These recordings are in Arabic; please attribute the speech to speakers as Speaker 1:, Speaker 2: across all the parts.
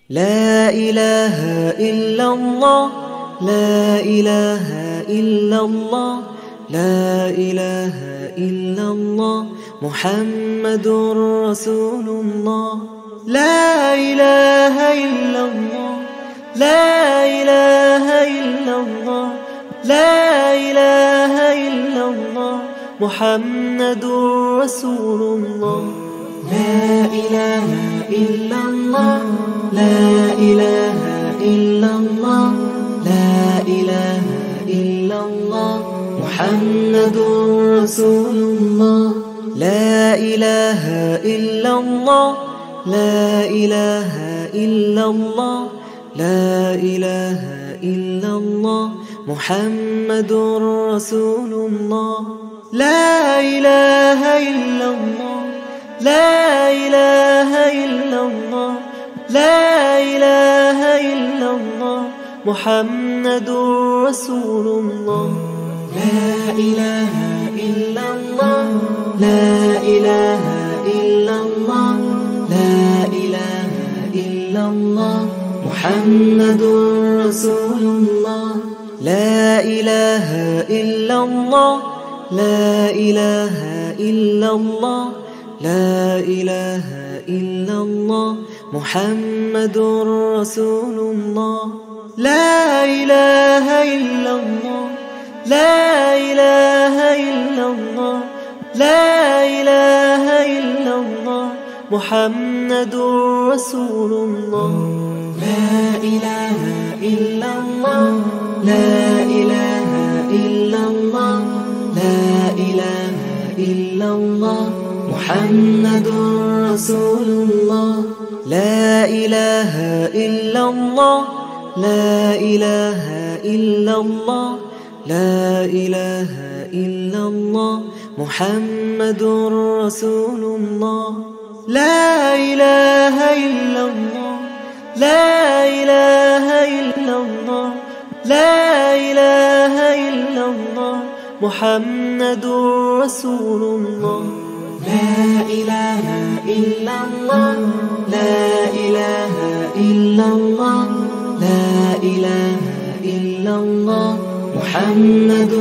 Speaker 1: لا إله إلا الله، لا إله إلا الله، لا إله إلا الله، محمد رسول الله. لا إله إلا الله، لا إله إلا الله، لا إله إلا الله، محمد رسول الله. لا إله إلا الله، لا إله إلا الله، لا إله إلا الله، محمد رسول الله. لا إله إلا الله، لا إله إلا الله، لا إله إلا الله، محمد رسول الله. لا إله إلا الله، لا إله إلا الله، لا إله إلا الله، محمد رسول الله. لا إله إلا الله، لا إله إلا الله، لا إله إلا الله، محمد رسول الله. لا إله إلا الله، لا إله إلا الله، لا إله إلا الله، محمد رسول الله. لا إله إلا الله، لا إله إلا الله، لا إله إلا الله، محمد رسول الله. لا إله إلا الله، لا إله إلا الله، لا إله إلا الله، محمد رسول الله. لا إله إلا الله، لا إله إلا الله، لا إله إلا الله، محمد رسول الله. لا إله إلا الله، لا إله إلا الله، لا إله إلا الله، محمد رسول الله. لا إله إلا الله، لا إله إلا الله، لا إله إلا الله، محمد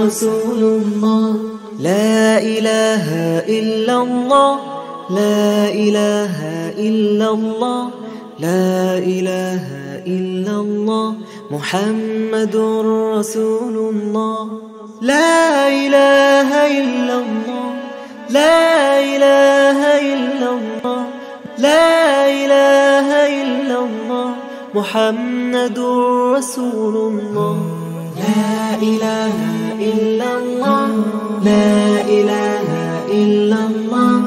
Speaker 1: رسول الله. لا إله إلا الله، لا إله إلا الله، لا إله إلا الله، محمد رسول الله. لا إله إلا الله، لا إله إلا الله، لا إله إلا الله، محمد رسول الله. لا إله إلا الله، لا إله إلا الله،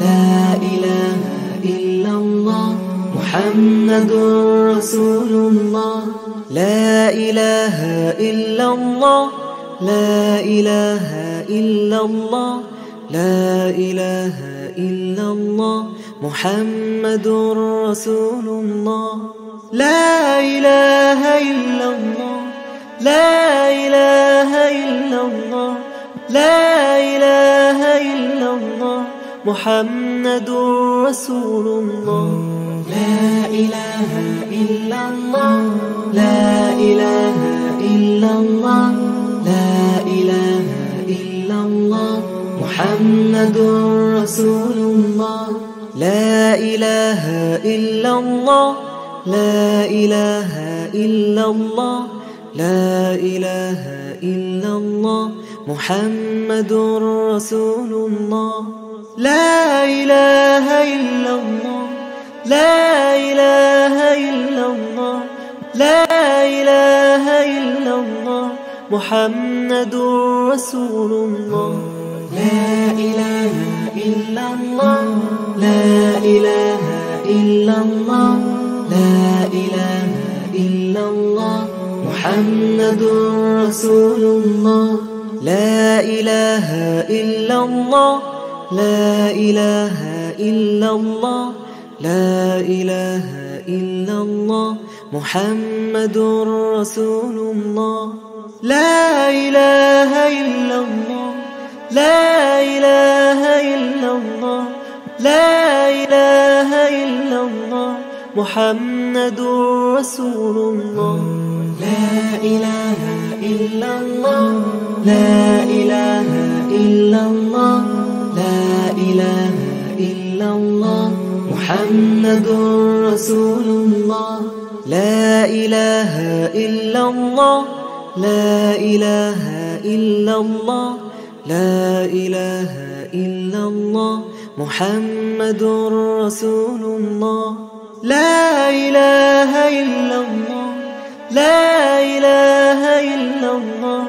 Speaker 1: لا إله إلا الله، محمد رسول الله. لا إله إلا الله، لا إله إلا الله، لا إله إلا الله، محمد رسول الله. لا إله إلا الله، لا إله إلا الله، لا إله إلا الله، محمد رسول الله. لا إله إلا الله، لا إله إلا الله، لا إله إلا الله، محمد رسول الله. لا إله إلا الله، لا إله إلا الله، لا إله إلا الله، محمد رسول الله. لا إله إلا الله، لا إله إلا الله، لا إله إلا الله، محمد رسول الله. لا إله إلا الله، لا إله إلا الله، لا إله إلا الله، محمد رسول الله. لا إله إلا الله، لا إله إلا الله، لا إله إلا الله، محمد رسول الله. لا إله إلا الله، لا إله إلا الله، لا إله إلا الله، محمد رسول الله. لا إله إلا الله، لا إله إلا الله، لا إله إلا الله، محمد رسول الله. لا إله إلا الله، لا إله إلا الله، لا إله إلا الله، محمد رسول الله. لا إله إلا الله، لا إله إلا الله،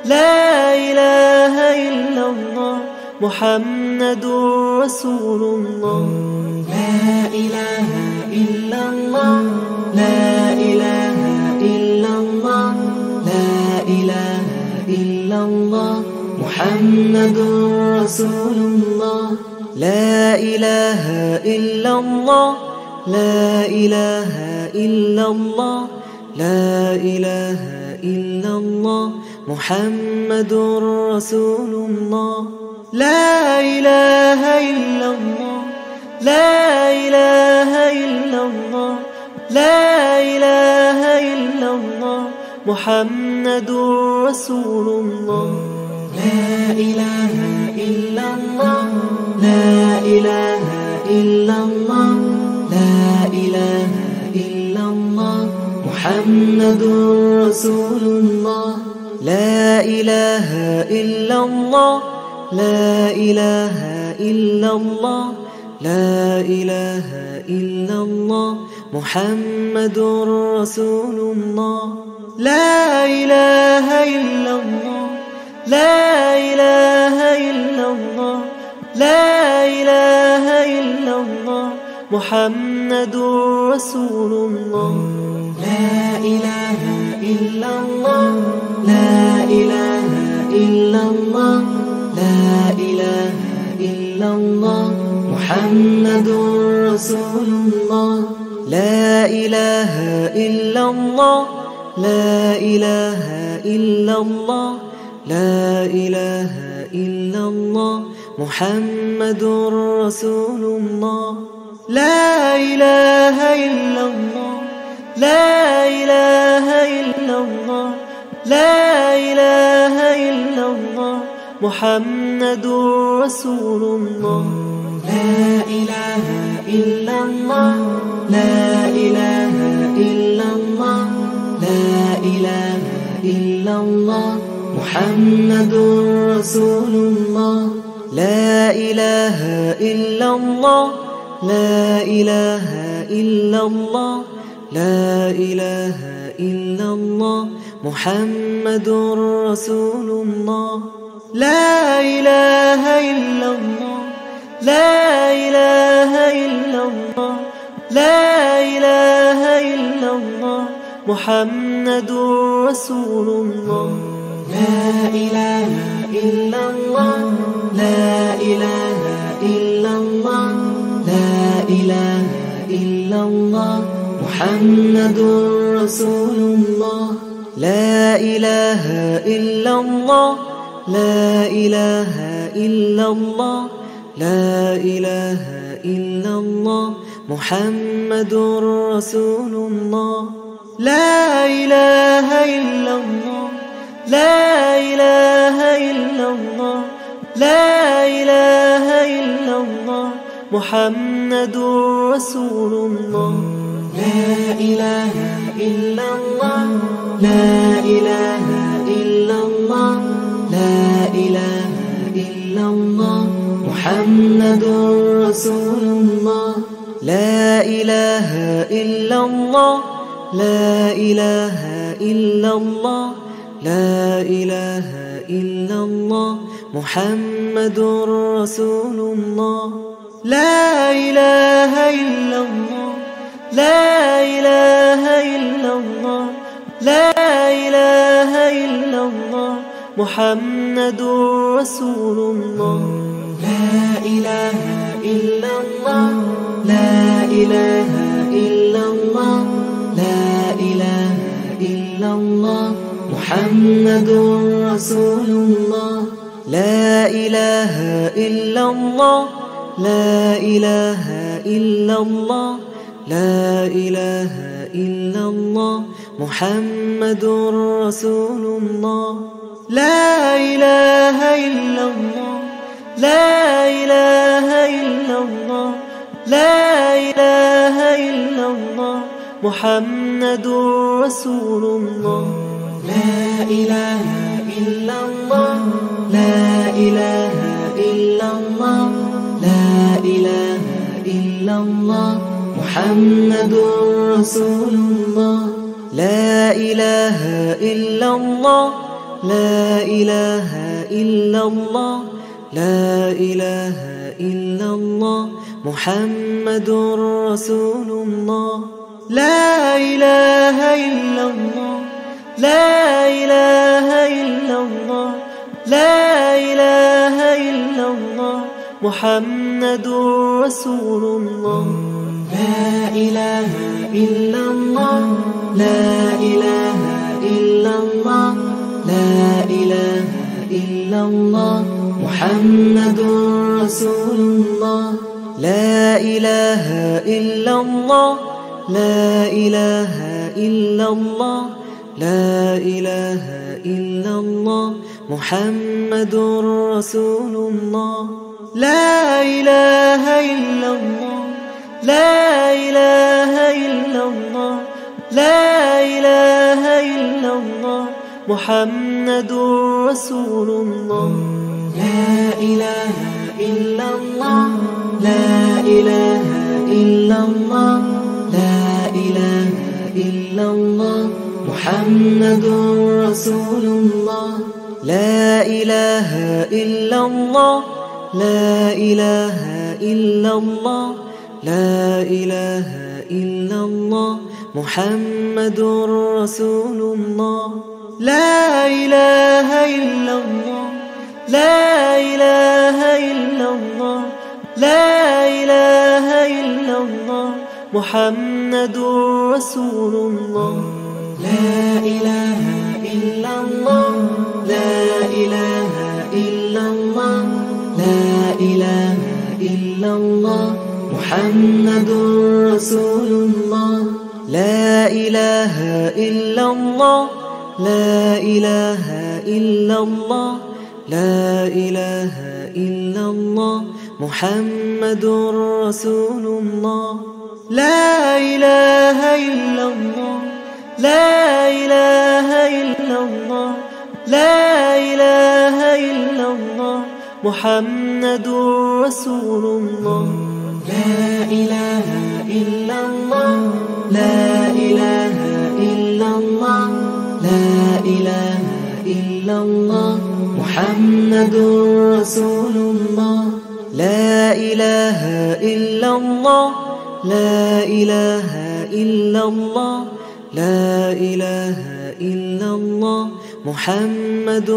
Speaker 1: لا إله إلا الله، محمد رسول الله. لا إله إلا الله، لا إله إلا الله، لا إله إلا الله، محمد رسول الله. لا إله إلا الله، لا إله إلا الله، لا إله إلا الله، محمد رسول الله. لا إله إلا الله، لا إله إلا الله، لا إله إلا الله، محمد رسول الله. لا إله إلا الله، لا إله إلا الله، لا إله إلا الله، محمد رسول الله. لا إله إلا الله، لا إله إلا الله، لا إله إلا الله، محمد رسول الله. لا إله إلا الله، لا إله إلا الله، لا إله إلا الله، محمد رسول الله. لا إله إلا الله، لا إله إلا الله، لا إله إلا الله، محمد رسول الله. لا إله إلا الله، لا إله إلا الله، لا إله إلا الله، محمد رسول الله. لا إله إلا الله، لا إله إلا الله، لا إله إلا الله، محمد رسول الله. لا إله إلا الله، لا إله إلا الله، لا إله إلا الله، محمد رسول الله. لا إله إلا الله، لا إله إلا الله، لا إله إلا الله، محمد رسول الله. لا إله إلا الله، لا إله إلا الله، لا إله إلا الله، محمد رسول الله. لا إله إلا الله، لا إله إلا الله، لا إله إلا الله، محمد رسول الله. لا إله إلا الله، لا إله إلا الله، لا إله إلا الله، محمد رسول الله. لا إله إلا الله، لا إله إلا الله، لا إله إلا الله، محمد رسول الله. لا إله إلا الله، لا إله إلا الله، لا إله إلا الله، محمد رسول الله. لا إله إلا الله، لا إله إلا الله، لا إله إلا الله، محمد رسول الله. لا إله إلا الله، لا إله إلا الله، لا إله إلا الله، محمد رسول الله. لا إله إلا الله، لا إله إلا الله، لا إله إلا الله، محمد رسول الله. لا إله إلا الله، لا إله إلا الله، لا إله إلا الله محمد رسول الله. لا إله إلا الله، لا إله إلا الله، لا إله إلا الله محمد رسول الله. لا إله إلا الله، لا إله إلا الله، لا إله إلا الله محمد رسول الله. لا إله إلا الله، لا إله إلا الله، لا إله إلا الله محمد رسول الله. لا إله إلا الله، لا إله إلا الله، لا إله إلا الله محمد رسول الله. لا إله إلا الله، لا إله إلا الله، لا إله إلا الله محمد رسول الله. لا إله إلا الله، لا إله إلا الله، لا إله إلا الله محمد رسول الله. لا إله إلا الله، لا إله إلا الله، لا إله إلا الله محمد رسول الله. لا إله إلا الله، لا إله إلا الله، لا إله إلا الله محمد رسول الله. لا إله إلا الله، لا إله إلا الله، لا إله إلا الله محمد رسول الله. لا إله إلا الله، لا إله إلا الله، لا إله إلا الله محمد رسول الله. لا إله إلا الله، لا إله إلا الله، لا إله إلا الله محمد رسول الله. لا إله إلا الله، لا إله إلا الله، لا إله إلا الله محمد رسول الله. لا إله إلا الله، لا إله إلا الله، لا إله إلا الله محمد رسول الله. لا إله إلا الله، لا إله إلا الله، لا إله إلا الله محمد رسول الله. لا إله إلا الله، لا إله إلا الله، لا إله إلا الله محمد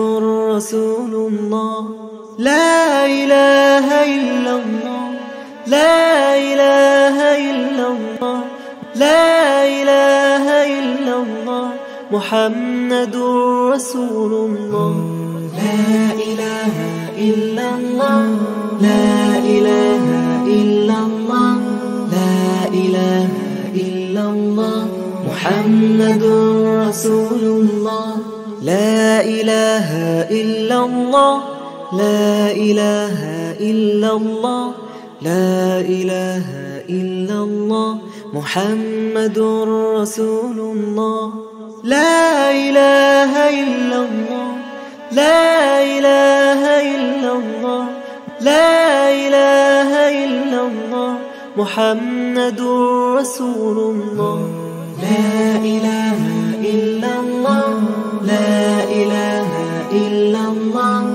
Speaker 1: رسول الله. لا إله إلا الله، لا إله إلا الله، لا إله إلا الله محمد رسول الله. لا إله إلا الله، لا إله إلا الله، لا إله إلا الله محمد رسول الله. لا إله إلا الله، لا إله إلا الله، لا إله إلا الله محمد رسول الله. لا إله إلا الله، لا إله إلا الله، لا إله إلا الله محمد رسول الله. لا إله إلا الله، لا إله إلا الله،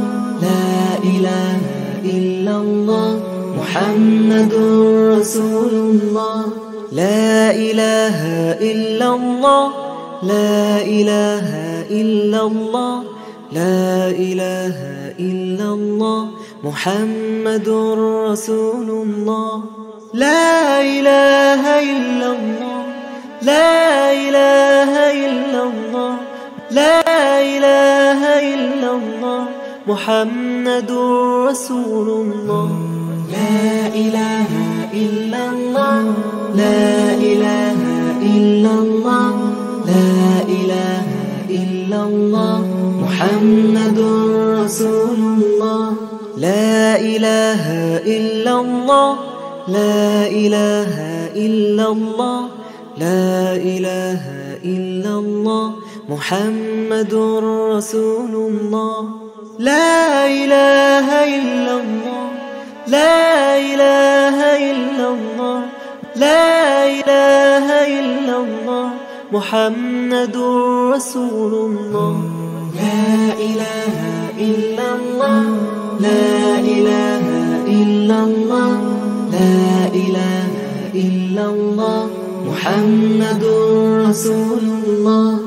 Speaker 1: لا إله إلا الله محمد رسول الله. لا إله إلا الله، لا إله إلا الله، لا إله إلا الله محمد رسول الله. لا إله إلا الله، لا إله إلا الله، لا إله إلا الله محمد رسول الله. لا إله إلا الله، لا إله إلا الله لا إله إلا الله محمد رسول الله لا إله إلا الله لا إله إلا الله لا إله إلا الله محمد رسول الله لا إله إلا الله لا إله إلا الله لا إله إلا الله محمد رسول الله لا إله إلا الله لا إله إلا الله لا إله إلا الله محمد رسول الله